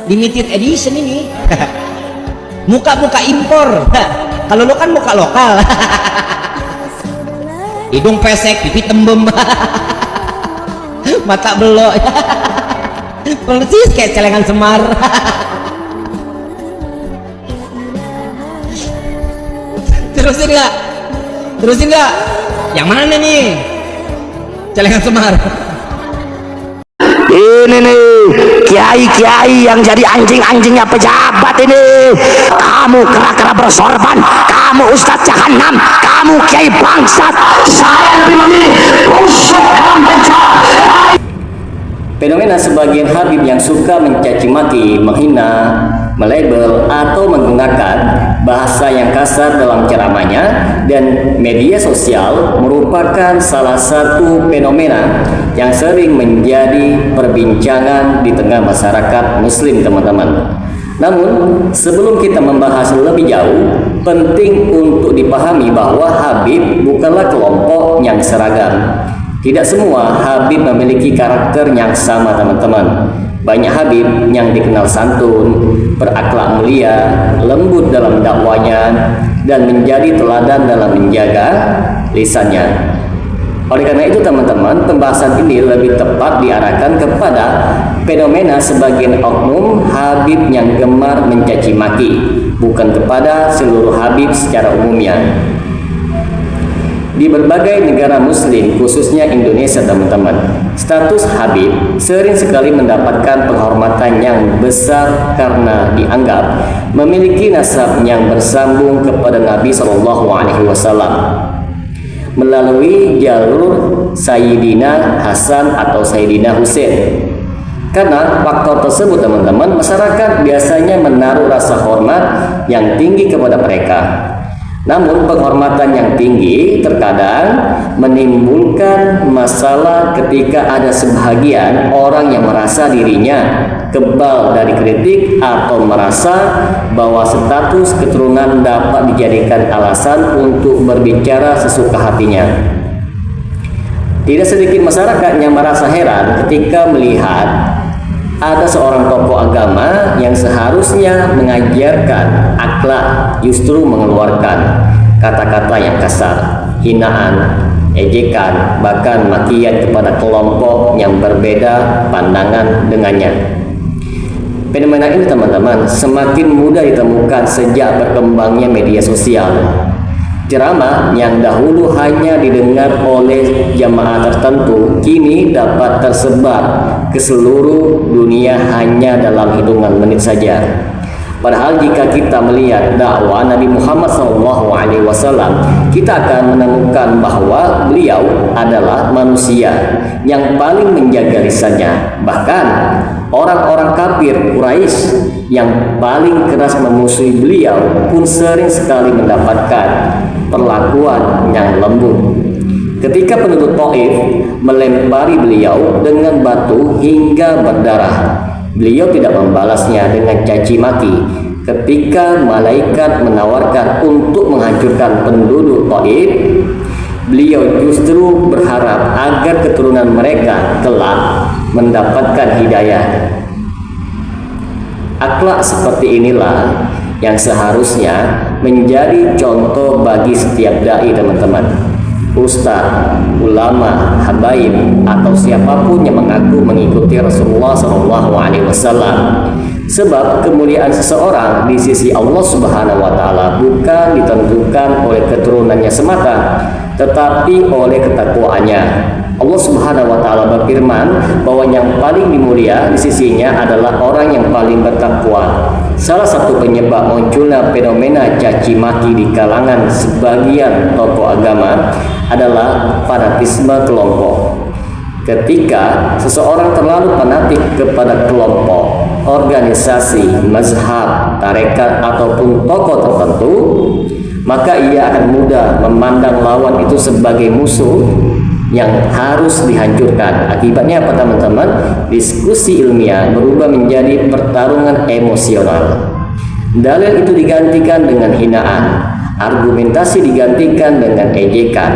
limited edition ini. Muka-muka impor. Kalau lo kan muka lokal. Hidung pesek, pipi tembem. Mata belok. Persis kayak celengan Semar. Terusin nggak? Terusin nggak? Yang mana nih? Celengan Semar. Ini nih kiai-kiai yang jadi anjing-anjingnya pejabat ini. Kamu kera-kera bersorban, kamu ustadz jahanam, kamu kiai bangsat. Saya lebih memilih busuk dalam penjara. Fenomena sebagian habib yang suka mencaci maki, menghina, melabel atau menggunakan bahasa yang kasar dalam ceramahnya dan media sosial merupakan salah satu fenomena yang sering menjadi perbincangan di tengah masyarakat muslim, teman-teman. Namun, sebelum kita membahas lebih jauh, penting untuk dipahami bahwa habib bukanlah kelompok yang seragam. Tidak semua habib memiliki karakter yang sama, teman-teman. Banyak habib yang dikenal santun, berakhlak mulia, lembut dalam dakwanya, dan menjadi teladan dalam menjaga lisannya. Oleh karena itu, teman-teman, pembahasan ini lebih tepat diarahkan kepada fenomena sebagian oknum habib yang gemar mencaci maki, bukan kepada seluruh habib secara umumnya. Di berbagai negara muslim, khususnya Indonesia, teman-teman, status habib sering sekali mendapatkan penghormatan yang besar karena dianggap memiliki nasab yang bersambung kepada Nabi Shallallahu Alaihi Wasallam melalui jalur Sayyidina Hasan atau Sayyidina Husain. Karena faktor tersebut, teman-teman, masyarakat biasanya menaruh rasa hormat yang tinggi kepada mereka. Namun penghormatan yang tinggi terkadang menimbulkan masalah ketika ada sebagian orang yang merasa dirinya kebal dari kritik atau merasa bahwa status keturunan dapat dijadikan alasan untuk berbicara sesuka hatinya. Tidak sedikit masyarakat yang merasa heran ketika melihat ada seorang tokoh agama yang seharusnya mengajarkan akhlak justru mengeluarkan kata-kata yang kasar, hinaan, ejekan, bahkan makian kepada kelompok yang berbeda pandangan dengannya. Fenomena ini, teman-teman, semakin mudah ditemukan sejak berkembangnya media sosial. Ceramah yang dahulu hanya didengar oleh jamaah tertentu kini dapat tersebar ke seluruh dunia hanya dalam hitungan menit saja. Padahal jika kita melihat dakwah Nabi Muhammad SAW, kita akan menemukan bahwa beliau adalah manusia yang paling menjaga lisannya. Bahkan orang-orang kafir Quraisy yang paling keras memusuhi beliau pun sering sekali mendapatkan perlakuan yang lembut. Ketika penduduk Taif melempari beliau dengan batu hingga berdarah, beliau tidak membalasnya dengan caci maki. Ketika malaikat menawarkan untuk menghancurkan penduduk Taif, beliau justru berharap agar keturunan mereka kelak mendapatkan hidayah. Akhlak seperti inilah yang seharusnya menjadi contoh bagi setiap dai, teman-teman. Ustadz, ulama, habaib, atau siapapun yang mengaku mengikuti Rasulullah SAW. Sebab kemuliaan seseorang di sisi Allah Subhanahu wa Ta'ala bukan ditentukan oleh keturunannya semata, tetapi oleh ketakwaannya. Allah Subhanahu wa Ta'ala berfirman bahwa yang paling dimulia di sisinya adalah orang yang paling bertakwa. Salah satu penyebab munculnya fenomena caci maki di kalangan sebagian tokoh agama adalah fanatisme kelompok. Ketika seseorang terlalu fanatik kepada kelompok, organisasi, mazhab, tarekat, ataupun tokoh tertentu, maka ia akan mudah memandang lawan itu sebagai musuh yang harus dihancurkan. Akibatnya apa, teman-teman? Diskusi ilmiah berubah menjadi pertarungan emosional. Dalil itu digantikan dengan hinaan, argumentasi digantikan dengan ejekan.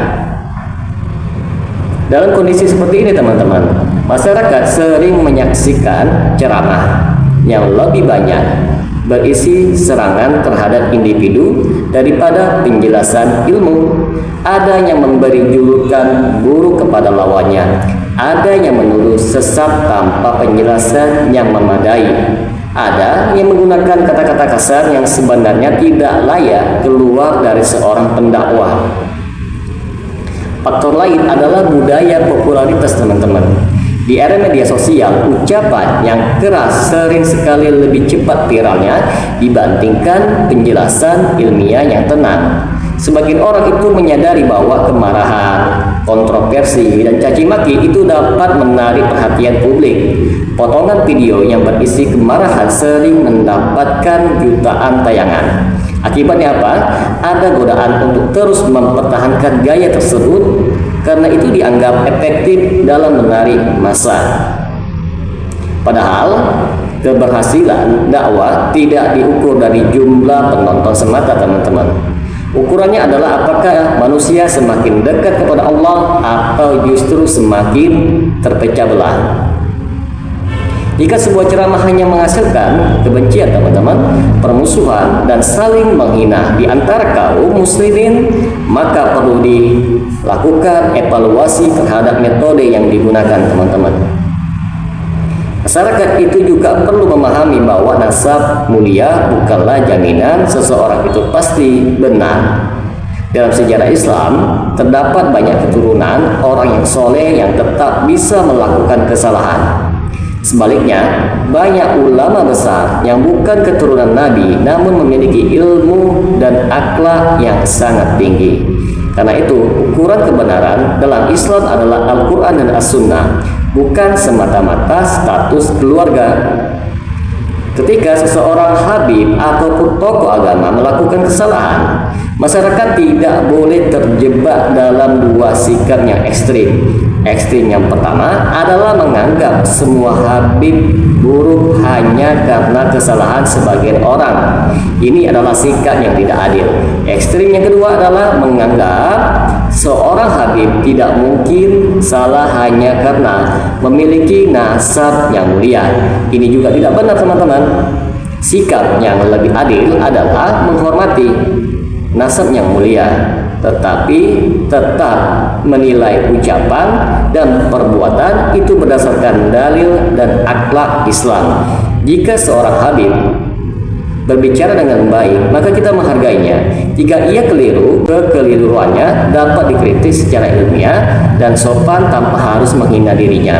Dalam kondisi seperti ini, teman-teman, masyarakat sering menyaksikan ceramah yang lebih banyak berisi serangan terhadap individu daripada penjelasan ilmu. Ada yang memberi julukan buruk kepada lawannya, ada yang menuduh sesat tanpa penjelasan yang memadai, ada yang menggunakan kata-kata kasar yang sebenarnya tidak layak keluar dari seorang pendakwah. Faktor lain adalah budaya popularitas, teman-teman. Di era media sosial, ucapan yang keras sering sekali lebih cepat viralnya dibandingkan penjelasan ilmiah yang tenang. Sebagian orang itu menyadari bahwa kemarahan, kontroversi, dan caci maki itu dapat menarik perhatian publik. Potongan video yang berisi kemarahan sering mendapatkan jutaan tayangan. Akibatnya apa? Ada godaan untuk terus mempertahankan gaya tersebut karena itu dianggap efektif dalam menarik massa. Padahal keberhasilan dakwah tidak diukur dari jumlah penonton semata, teman-teman. Ukurannya adalah apakah manusia semakin dekat kepada Allah atau justru semakin terpecah belah. Jika sebuah ceramah hanya menghasilkan kebencian, teman-teman, permusuhan dan saling menghina di antara kaum muslimin, maka perlu dilakukan evaluasi terhadap metode yang digunakan, teman-teman. Masyarakat itu juga perlu memahami bahwa nasab mulia bukanlah jaminan seseorang itu pasti benar. Dalam sejarah Islam, terdapat banyak keturunan orang yang soleh yang tetap bisa melakukan kesalahan. Sebaliknya, banyak ulama besar yang bukan keturunan Nabi namun memiliki ilmu dan akhlak yang sangat tinggi. Karena itu, ukuran kebenaran dalam Islam adalah Al-Quran dan As-Sunnah, bukan semata-mata status keluarga. Ketika seseorang habib ataupun tokoh agama melakukan kesalahan, masyarakat tidak boleh terjebak dalam dua sikap yang ekstrim. Ekstrim yang pertama adalah menganggap semua habib buruk hanya karena kesalahan sebagian orang. Ini adalah sikap yang tidak adil. Ekstrim yang kedua adalah menganggap seorang habib tidak mungkin salah hanya karena memiliki nasab yang mulia. Ini juga tidak benar, teman-teman. Sikap yang lebih adil adalah menghormati nasab yang mulia, tetapi tetap menilai ucapan dan perbuatan itu berdasarkan dalil dan akhlak Islam. Jika seorang habib berbicara dengan baik, maka kita menghargainya. Jika ia keliru, kekeliruannya dapat dikritik secara ilmiah dan sopan tanpa harus menghina dirinya.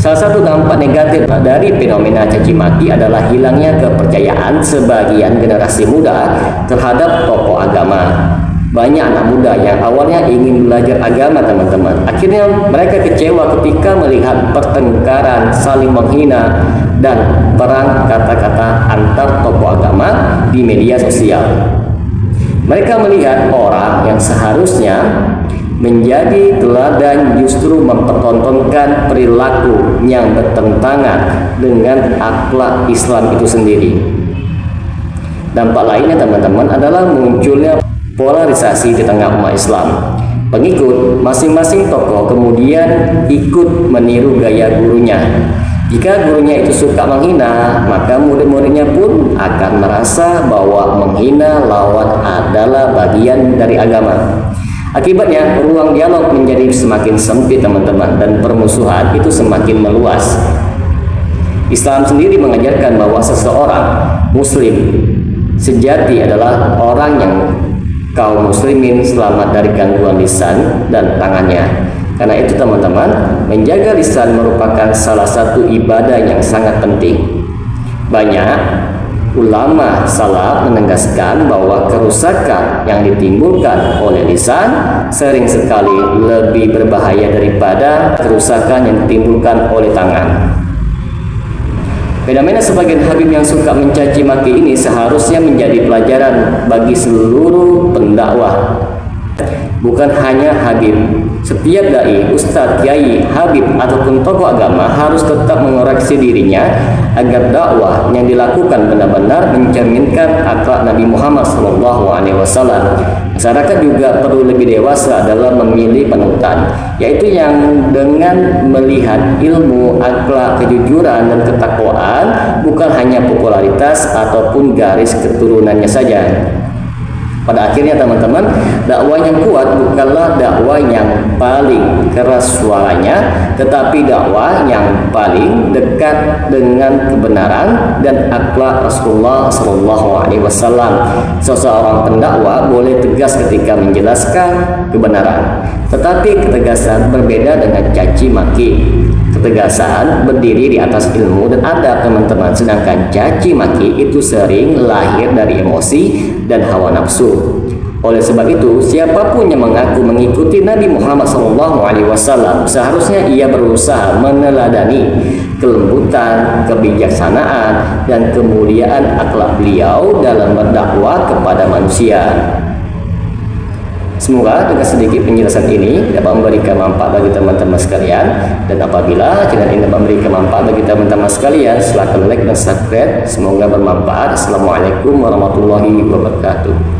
Salah satu dampak negatif dari fenomena caci maki adalah hilangnya kepercayaan sebagian generasi muda terhadap tokoh agama. Banyak anak muda yang awalnya ingin belajar agama, teman-teman, akhirnya mereka kecewa ketika melihat pertengkaran, saling menghina, dan perang kata-kata antar tokoh agama di media sosial. Mereka melihat orang yang seharusnya menjadi teladan justru mempertontonkan perilaku yang bertentangan dengan akhlak Islam itu sendiri. Dampak lainnya, teman-teman, adalah munculnya polarisasi di tengah umat Islam. Pengikut masing-masing tokoh kemudian ikut meniru gaya gurunya. Jika gurunya itu suka menghina, maka murid-muridnya pun akan merasa bahwa menghina lawan adalah bagian dari agama. Akibatnya, ruang dialog menjadi semakin sempit, teman-teman, dan permusuhan itu semakin meluas. Islam sendiri mengajarkan bahwa seseorang muslim sejati adalah orang yang kaum muslimin selamat dari gangguan lisan dan tangannya. Karena itu, teman-teman, menjaga lisan merupakan salah satu ibadah yang sangat penting. Banyak ulama salaf menegaskan bahwa kerusakan yang ditimbulkan oleh lisan sering sekali lebih berbahaya daripada kerusakan yang ditimbulkan oleh tangan. Fenomena sebagian habib yang suka mencaci maki ini seharusnya menjadi pelajaran bagi seluruh pendakwah. Bukan hanya habib, setiap dai, ustadz, kiai, habib ataupun tokoh agama harus tetap mengoreksi dirinya agar dakwah yang dilakukan benar-benar mencerminkan akhlak Nabi Muhammad SAW. Masyarakat juga perlu lebih dewasa dalam memilih panutan, yaitu yang dengan melihat ilmu, akhlak, kejujuran, dan ketakwaan, bukan hanya popularitas ataupun garis keturunannya saja. Pada akhirnya teman-teman, dakwah yang kuat bukanlah dakwah yang paling keras suaranya, tetapi dakwah yang paling dekat dengan kebenaran dan akhlak Rasulullah SAW. Seseorang pendakwah boleh tegas ketika menjelaskan kebenaran, tetapi ketegasan berbeda dengan caci maki. Ketegasan berdiri di atas ilmu dan adab teman-teman, sedangkan caci maki itu sering lahir dari emosi dan hawa nafsu. Oleh sebab itu, siapapun yang mengaku mengikuti Nabi Muhammad SAW seharusnya ia berusaha meneladani kelembutan, kebijaksanaan, dan kemuliaan akhlak beliau dalam berdakwah kepada manusia. Semoga dengan sedikit penjelasan ini dapat memberikan manfaat bagi teman-teman sekalian, dan apabila channel ini dapat memberikan manfaat bagi teman-teman sekalian, silakan like dan subscribe. Semoga bermanfaat. Assalamualaikum warahmatullahi wabarakatuh.